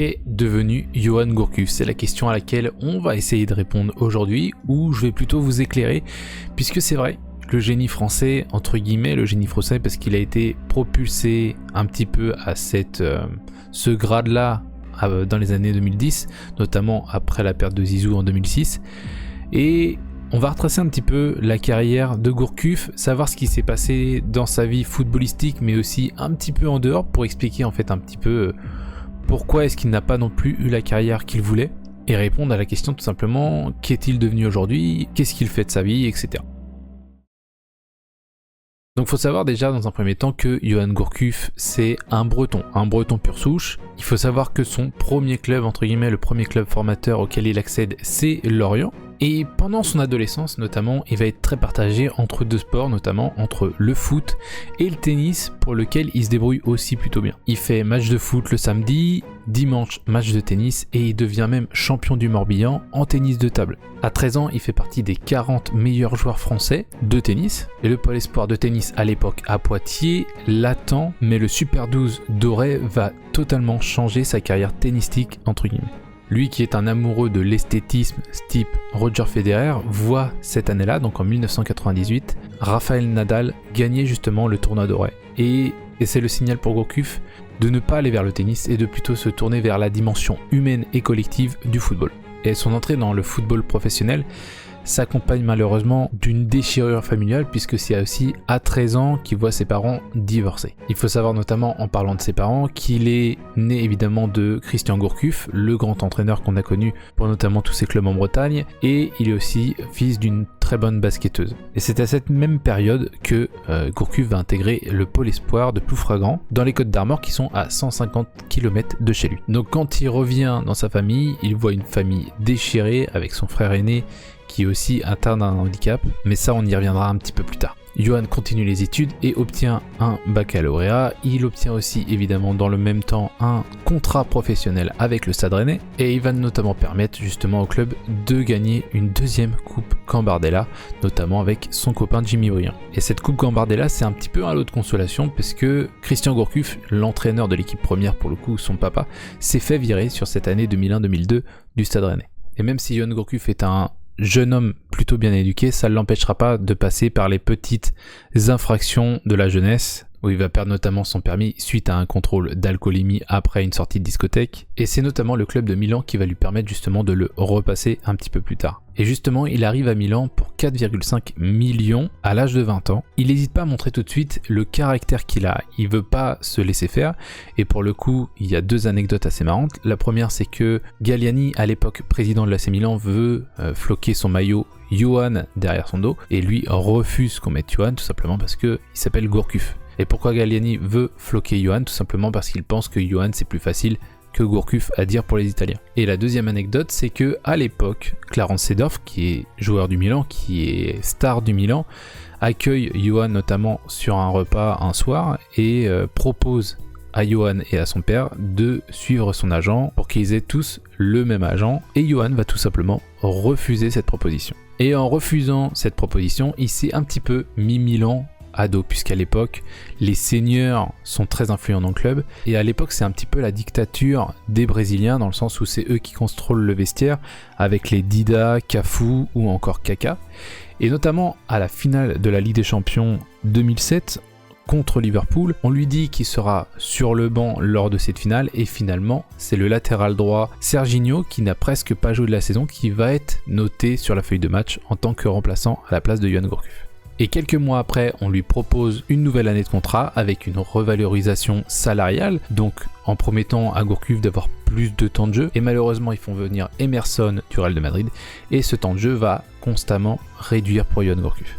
Qu'est devenu Johan Gourcuff? C'est la question à laquelle on va essayer de répondre aujourd'hui, ou je vais plutôt vous éclairer, puisque c'est vrai, le génie français, entre guillemets, le génie français, parce qu'il a été propulsé un petit peu à ce grade-là dans les années 2010, notamment après la perte de Zizou en 2006, et on va retracer un petit peu la carrière de Gourcuff, savoir ce qui s'est passé dans sa vie footballistique, mais aussi un petit peu en dehors, pour expliquer en fait un petit peu pourquoi est-ce qu'il n'a pas non plus eu la carrière qu'il voulait, et répondre à la question tout simplement, qu'est-il devenu aujourd'hui, qu'est-ce qu'il fait de sa vie, etc. Donc il faut savoir déjà dans un premier temps que Johan Gourcuff c'est un breton pur souche. Il faut savoir que son premier club, entre guillemets, le premier club formateur auquel il accède, c'est Lorient. Et pendant son adolescence notamment, il va être très partagé entre deux sports, notamment entre le foot et le tennis, pour lequel il se débrouille aussi plutôt bien. Il fait match de foot le samedi, dimanche match de tennis, et il devient même champion du Morbihan en tennis de table. À 13 ans, il fait partie des 40 meilleurs joueurs français de tennis, et le pôle espoir de tennis à l'époque à Poitiers l'attend, mais le Super 12 doré va totalement changer sa carrière tennistique, entre guillemets. Lui qui est un amoureux de l'esthétisme type Roger Federer voit cette année-là, donc en 1998, Rafael Nadal gagner justement le tournoi doré. Et c'est le signal pour Gourcuff de ne pas aller vers le tennis et de plutôt se tourner vers la dimension humaine et collective du football. Et son entrée dans le football professionnel s'accompagne malheureusement d'une déchirure familiale, puisque c'est aussi à 13 ans qu'il voit ses parents divorcer. Il faut savoir notamment en parlant de ses parents qu'il est né évidemment de Christian Gourcuff, le grand entraîneur qu'on a connu pour notamment tous ses clubs en Bretagne, et il est aussi fils d'une très bonne basketteuse. Et c'est à cette même période que Gourcuff va intégrer le pôle espoir de Ploufragan dans les Côtes d'Armor, qui sont à 150 km de chez lui. Donc quand il revient dans sa famille, il voit une famille déchirée avec son frère aîné qui est aussi atteint d'un handicap, mais ça on y reviendra un petit peu plus tard. Johan continue les études et obtient un baccalauréat. Il obtient aussi évidemment dans le même temps un contrat professionnel avec le Stade Rennais, et il va notamment permettre justement au club de gagner une deuxième coupe Gambardella, notamment avec son copain Jimmy Briand. Et cette coupe Gambardella, c'est un petit peu un lot de consolation, parce que Christian Gourcuff, l'entraîneur de l'équipe première pour le coup, son papa, s'est fait virer sur cette année 2001-2002 du Stade Rennais. Et même si Johan Gourcuff est un jeune homme plutôt bien éduqué, ça ne l'empêchera pas de passer par les petites infractions de la jeunesse, où il va perdre notamment son permis suite à un contrôle d'alcoolémie après une sortie de discothèque, et c'est notamment le club de Milan qui va lui permettre justement de le repasser un petit peu plus tard. Et justement, il arrive à Milan pour 4,5 millions à l'âge de 20 ans. Il n'hésite pas à montrer tout de suite le caractère qu'il a, il veut pas se laisser faire, et pour le coup, il y a deux anecdotes assez marrantes. La première, c'est que Galliani, à l'époque président de l'AC Milan, veut floquer son maillot Johan derrière son dos, et lui refuse qu'on mette Johan, tout simplement parce qu'il s'appelle Gourcuff. Et pourquoi Galliani veut floquer Johan? Tout simplement parce qu'il pense que Johan c'est plus facile que Gourcuff à dire pour les Italiens. Et la deuxième anecdote, c'est que à l'époque, Clarence Seedorf, qui est joueur du Milan, qui est star du Milan, accueille Johan notamment sur un repas un soir et propose à Johan et à son père de suivre son agent pour qu'ils aient tous le même agent, et Johan va tout simplement refuser cette proposition. Et en refusant cette proposition, il s'est un petit peu mis Milan à dos, puisqu'à l'époque les seniors sont très influents dans le club, et à l'époque c'est un petit peu la dictature des Brésiliens, dans le sens où c'est eux qui contrôlent le vestiaire, avec les Dida, Cafu ou encore Kaká. Et notamment à la finale de la Ligue des Champions 2007 contre Liverpool, on lui dit qu'il sera sur le banc lors de cette finale, et finalement c'est le latéral droit Serginho, qui n'a presque pas joué de la saison, qui va être noté sur la feuille de match en tant que remplaçant à la place de Johan Gourcuff. Et quelques mois après, on lui propose une nouvelle année de contrat avec une revalorisation salariale, donc en promettant à Gourcuff d'avoir plus de temps de jeu. Et malheureusement, ils font venir Emerson du Real de Madrid, et ce temps de jeu va constamment réduire pour Johan Gourcuff.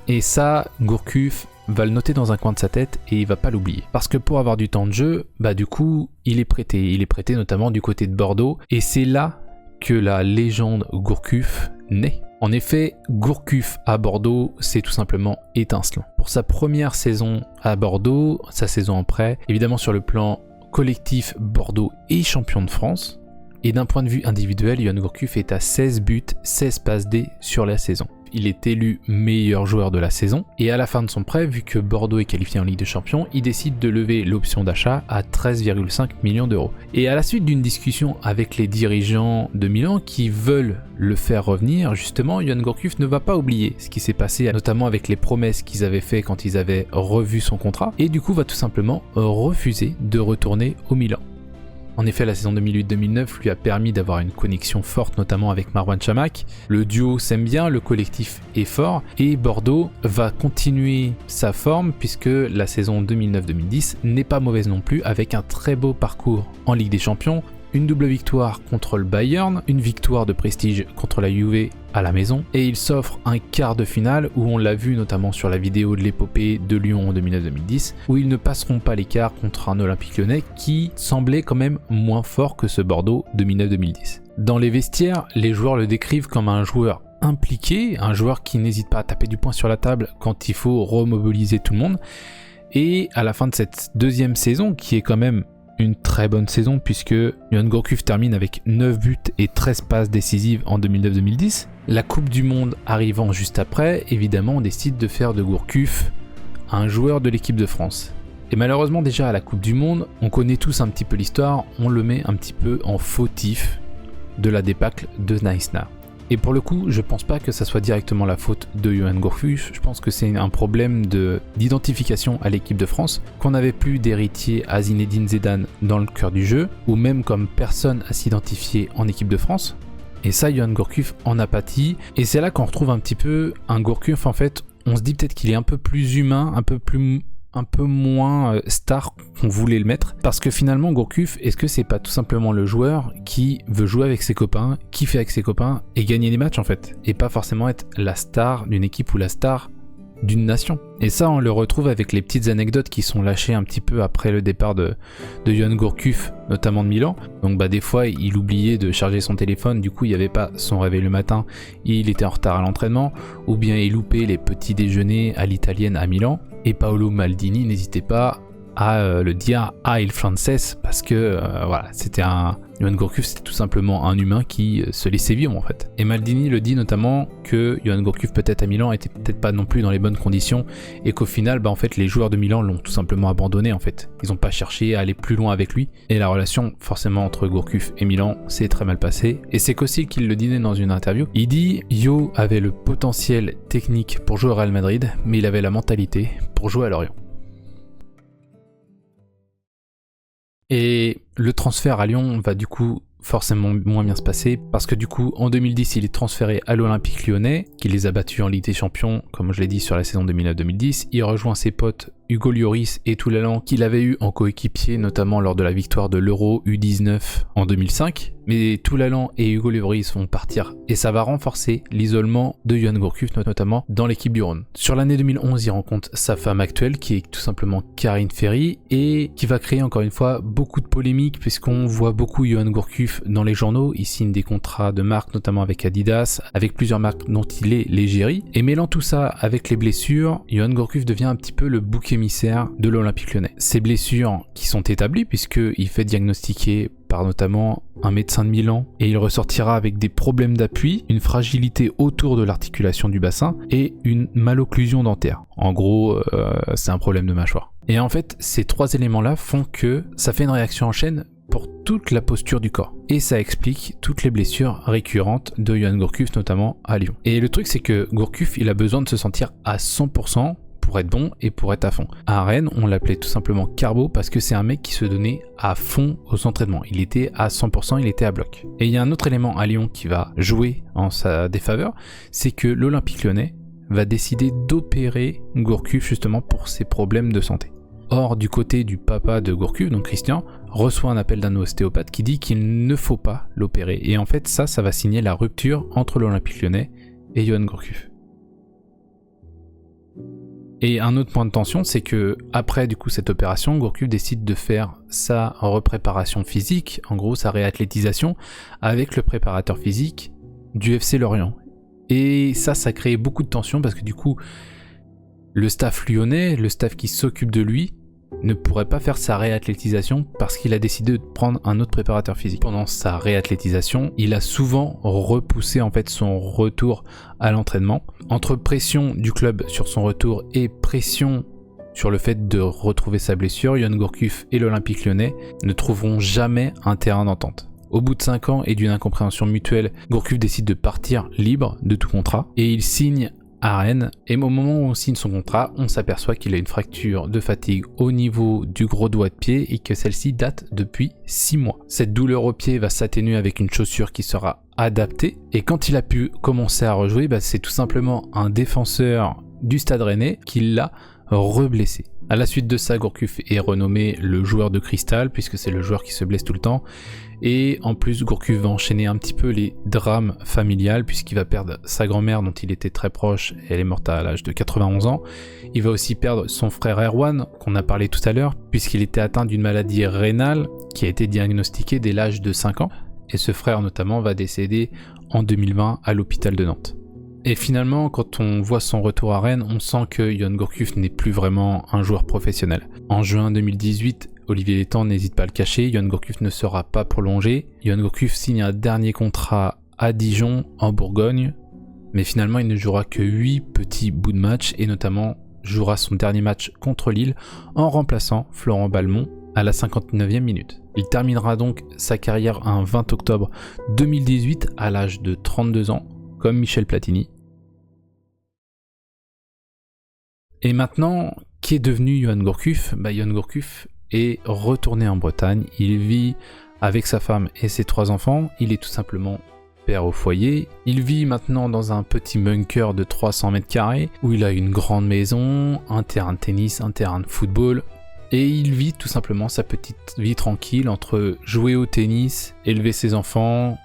Et ça, Gourcuff va le noter dans un coin de sa tête et il va pas l'oublier. Parce que pour avoir du temps de jeu, du coup, il est prêté. Il est prêté notamment du côté de Bordeaux, et c'est là que la légende Gourcuff naît. En effet, Gourcuff à Bordeaux, c'est tout simplement étincelant. Pour sa première saison à Bordeaux, sa saison en prêt, évidemment sur le plan collectif, Bordeaux est champion de France. Et d'un point de vue individuel, Johan Gourcuff est à 16 buts, 16 passes D sur la saison. il est élu meilleur joueur de la saison. Et à la fin de son prêt, vu que Bordeaux est qualifié en Ligue des Champions, il décide de lever l'option d'achat à 13,5 millions d'euros. Et à la suite d'une discussion avec les dirigeants de Milan qui veulent le faire revenir, justement, Yoann Gourcuff ne va pas oublier ce qui s'est passé, notamment avec les promesses qu'ils avaient fait quand ils avaient revu son contrat, et du coup va tout simplement refuser de retourner au Milan. En effet, la saison 2008-2009 lui a permis d'avoir une connexion forte, notamment avec Marouane Chamakh. Le duo s'aime bien, le collectif est fort, et Bordeaux va continuer sa forme puisque la saison 2009-2010 n'est pas mauvaise non plus, avec un très beau parcours en Ligue des Champions, une double victoire contre le Bayern, une victoire de prestige contre la Juve à la maison, et il s'offre un quart de finale où on l'a vu notamment sur la vidéo de l'épopée de Lyon en 2009-2010, où ils ne passeront pas l'écart contre un Olympique Lyonnais qui semblait quand même moins fort que ce Bordeaux 2009-2010. Dans les vestiaires, les joueurs le décrivent comme un joueur impliqué, un joueur qui n'hésite pas à taper du poing sur la table quand il faut remobiliser tout le monde, et à la fin de cette deuxième saison, qui est quand même une très bonne saison puisque Yoann Gourcuff termine avec 9 buts et 13 passes décisives en 2009-2010. La Coupe du Monde arrivant juste après, évidemment on décide de faire de Gourcuff un joueur de l'équipe de France. Et malheureusement déjà à la Coupe du Monde, on connaît tous un petit peu l'histoire, on le met un petit peu en fautif de la débâcle de Neisner. Et pour le coup, je pense pas que ça soit directement la faute de Yoann Gourcuff, je pense que c'est un problème d'identification à l'équipe de France, qu'on n'avait plus d'héritier à Zinedine Zidane dans le cœur du jeu, ou même comme personne à s'identifier en équipe de France. Et ça, Yoann Gourcuff en a pâti, et c'est là qu'on retrouve un petit peu un Gourcuff, en fait, on se dit peut-être qu'il est un peu plus humain, un peu moins star qu'on voulait le mettre, parce que finalement Gourcuff, est-ce que c'est pas tout simplement le joueur qui veut jouer avec ses copains, kiffer avec ses copains et gagner des matchs en fait, et pas forcément être la star d'une équipe ou la star d'une nation. Et ça on le retrouve avec les petites anecdotes qui sont lâchées un petit peu après le départ de Yoann Gourcuff, notamment de Milan. Donc des fois il oubliait de charger son téléphone, du coup il n'y avait pas son réveil le matin, il était en retard à l'entraînement, ou bien il loupait les petits déjeuners à l'italienne à Milan. Et Paolo Maldini n'hésitait pas à le dire à Il Frances parce que voilà, Yoann Gourcuff c'était tout simplement un humain qui se laissait vivre en fait. Et Maldini le dit notamment que Yoann Gourcuff peut-être à Milan était peut-être pas non plus dans les bonnes conditions et qu'au final en fait les joueurs de Milan l'ont tout simplement abandonné en fait. Ils n'ont pas cherché à aller plus loin avec lui et la relation forcément entre Gourcuff et Milan s'est très mal passée. Et c'est Kossil qui le disait dans une interview. Il dit Yo avait le potentiel technique pour jouer au Real Madrid, mais il avait la mentalité pour jouer à Lorient. Et le transfert à Lyon va du coup forcément moins bien se passer parce que du coup en 2010 il est transféré à l'Olympique Lyonnais qui les a battus en Ligue des Champions comme je l'ai dit sur la saison 2009-2010. Il rejoint ses potes Hugo Lloris et Toulalan qu'il avait eu en coéquipier notamment lors de la victoire de l'Euro U19 en 2005. Mais Toulalan et Hugo Lloris vont partir et ça va renforcer l'isolement de Yoann Gourcuff notamment dans l'équipe du Rhône. Sur l'année 2011 il rencontre sa femme actuelle qui est tout simplement Karine Ferry et qui va créer encore une fois beaucoup de polémiques puisqu'on voit beaucoup Yoann Gourcuff dans les journaux. Il signe des contrats de marque notamment avec Adidas, avec plusieurs marques dont il est l'égérie. Et mêlant tout ça avec les blessures, Yoann Gourcuff devient un petit peu le bouc émissaire de l'Olympique Lyonnais. Ces blessures qui sont établies puisqu'il fait diagnostiquer par notamment un médecin de Milan et il ressortira avec des problèmes d'appui, une fragilité autour de l'articulation du bassin et une malocclusion dentaire. En gros, c'est un problème de mâchoire. Et en fait, ces trois éléments-là font que ça fait une réaction en chaîne pour toute la posture du corps. Et ça explique toutes les blessures récurrentes de Yoann Gourcuff, notamment à Lyon. Et le truc, c'est que Gourcuff, il a besoin de se sentir à 100% pour être bon et pour être à fond. À Rennes, on l'appelait tout simplement Carbo parce que c'est un mec qui se donnait à fond aux entraînements. Il était à 100%, il était à bloc. Et il y a un autre élément à Lyon qui va jouer en sa défaveur, c'est que l'Olympique Lyonnais va décider d'opérer Gourcuff justement pour ses problèmes de santé. Or, du côté du papa de Gourcuff, donc Christian, reçoit un appel d'un ostéopathe qui dit qu'il ne faut pas l'opérer. Et en fait, ça va signer la rupture entre l'Olympique Lyonnais et Yoann Gourcuff. Et un autre point de tension, c'est que après du coup cette opération, Gourcuff décide de faire sa repréparation physique, en gros sa réathlétisation, avec le préparateur physique du FC Lorient. Et ça crée beaucoup de tension parce que du coup, le staff lyonnais, le staff qui s'occupe de lui, ne pourrait pas faire sa réathlétisation parce qu'il a décidé de prendre un autre préparateur physique. Pendant sa réathlétisation, il a souvent repoussé en fait son retour à l'entraînement. Entre pression du club sur son retour et pression sur le fait de retrouver sa blessure, Yoann Gourcuff et l'Olympique Lyonnais ne trouveront jamais un terrain d'entente. Au bout de 5 ans et d'une incompréhension mutuelle, Gourcuff décide de partir libre de tout contrat et il signe à Rennes. Et au moment où on signe son contrat, on s'aperçoit qu'il a une fracture de fatigue au niveau du gros doigt de pied et que celle-ci date depuis 6 mois. Cette douleur au pied va s'atténuer avec une chaussure qui sera adaptée et quand il a pu commencer à rejouer, c'est tout simplement un défenseur du Stade Rennais qui l'a reblessé. À la suite de ça, Gourcuff est renommé le joueur de cristal puisque c'est le joueur qui se blesse tout le temps. Et en plus, Gourcuff va enchaîner un petit peu les drames familiales puisqu'il va perdre sa grand-mère dont il était très proche. Elle est morte à l'âge de 91 ans. Il va aussi perdre son frère Erwan qu'on a parlé tout à l'heure puisqu'il était atteint d'une maladie rénale qui a été diagnostiquée dès l'âge de 5 ans. Et ce frère notamment va décéder en 2020 à l'hôpital de Nantes. Et finalement, quand on voit son retour à Rennes, on sent que Yoann Gourcuff n'est plus vraiment un joueur professionnel. En juin 2018, Olivier Létang n'hésite pas à le cacher, Yoann Gourcuff ne sera pas prolongé. Yoann Gourcuff signe un dernier contrat à Dijon, en Bourgogne, mais finalement il ne jouera que 8 petits bouts de match, et notamment jouera son dernier match contre Lille en remplaçant Florent Balmont à la 59e minute. Il terminera donc sa carrière un 20 octobre 2018 à l'âge de 32 ans, comme Michel Platini. Et maintenant, qui est devenu Yoann Gourcuff ? Yoann Gourcuff est retourné en Bretagne, il vit avec sa femme et ses 3 enfants, il est tout simplement père au foyer, il vit maintenant dans un petit bunker de 300 mètres carrés où il a une grande maison, un terrain de tennis, un terrain de football, et il vit tout simplement sa petite vie tranquille entre jouer au tennis, élever ses enfants,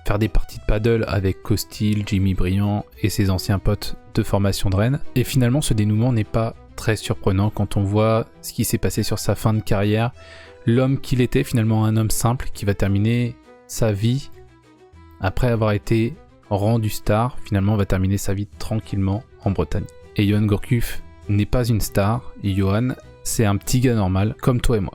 faire des parties de paddle avec Costil, Jimmy Briand et ses anciens potes de formation de Rennes. Et finalement, ce dénouement n'est pas très surprenant quand on voit ce qui s'est passé sur sa fin de carrière. L'homme qu'il était, finalement un homme simple qui va terminer sa vie, après avoir été rendu star, finalement va terminer sa vie tranquillement en Bretagne. Et Yoann Gourcuff n'est pas une star, Yoann, c'est un petit gars normal comme toi et moi.